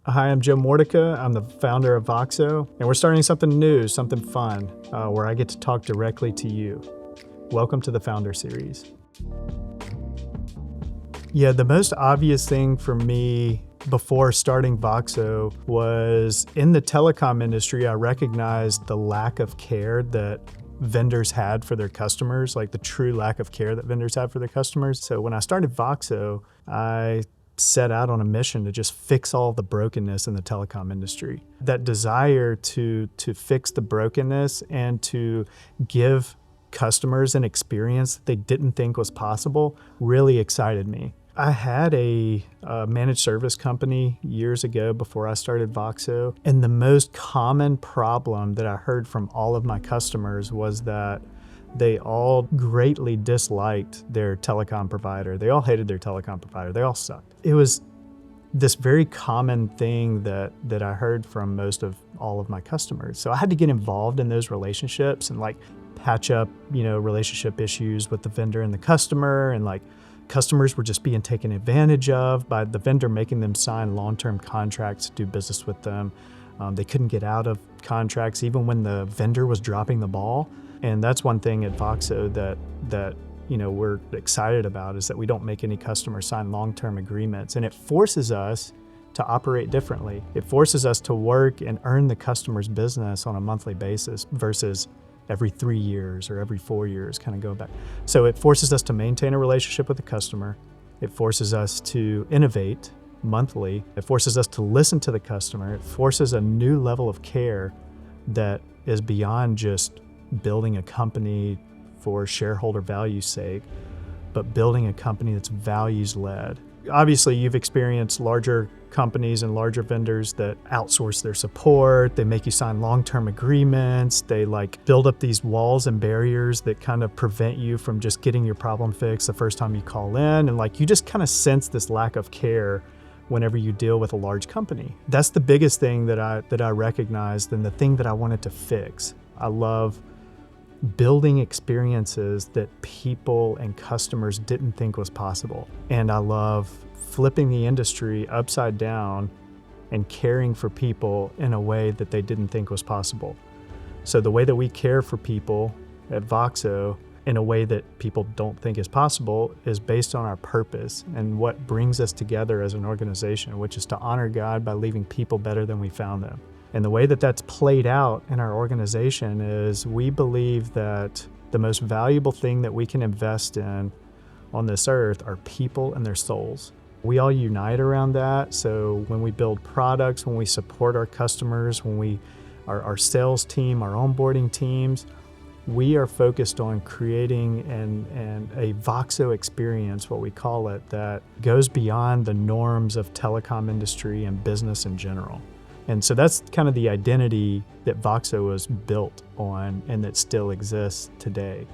Hi, I'm Joe Mordica. I'm the founder of VOXO, and we're starting something new, something fun, where I get to talk directly to you. Welcome to the Founder Series. Yeah, the most obvious thing for me before starting VOXO was in the telecom industry, I recognized the lack of care that vendors had for their customers, like the true lack of care that vendors had for their customers. So when I started VOXO, I set out on a mission to just fix all the brokenness in the telecom industry. That desire to fix the brokenness and to give customers an experience that they didn't think was possible really excited me. I had a managed service company years ago before I started VOXO, and the most common problem that I heard from all of my customers was that they all greatly disliked their telecom provider. They all hated their telecom provider. They all sucked. It was this very common thing that I heard from most of all of my customers. So I had to get involved in those relationships and patch up, relationship issues with the vendor and the customer, and customers were just being taken advantage of by the vendor, making them sign long-term contracts to do business with them. They couldn't get out of contracts even when the vendor was dropping the ball. And that's one thing at VOXO that we're excited about, is that we don't make any customers sign long-term agreements. And it forces us to operate differently. It forces us to work and earn the customer's business on a monthly basis versus every 3 years or every 4 years, kind of going back. So it forces us to maintain a relationship with the customer. It forces us to innovate monthly. It forces us to listen to the customer. It forces a new level of care that is beyond just building a company for shareholder value's sake, but building a company that's values-led. Obviously, you've experienced larger companies and larger vendors that outsource their support. They make you sign long-term agreements. They build up these walls and barriers that kind of prevent you from just getting your problem fixed the first time you call in. And you just kind of sense this lack of care whenever you deal with a large company. That's the biggest thing that I recognized, and the thing that I wanted to fix. I love building experiences that people and customers didn't think was possible. And I love flipping the industry upside down and caring for people in a way that they didn't think was possible. So the way that we care for people at VOXO in a way that people don't think is possible is based on our purpose and what brings us together as an organization, which is to honor God by leaving people better than we found them. And the way that that's played out in our organization is we believe that the most valuable thing that we can invest in on this earth are people and their souls. We all unite around that. So when we build products, when we support our customers, when our sales team, our onboarding teams, we are focused on creating a VOXO experience, what we call it, that goes beyond the norms of telecom industry and business in general. And so that's kind of the identity that VOXO was built on and that still exists today.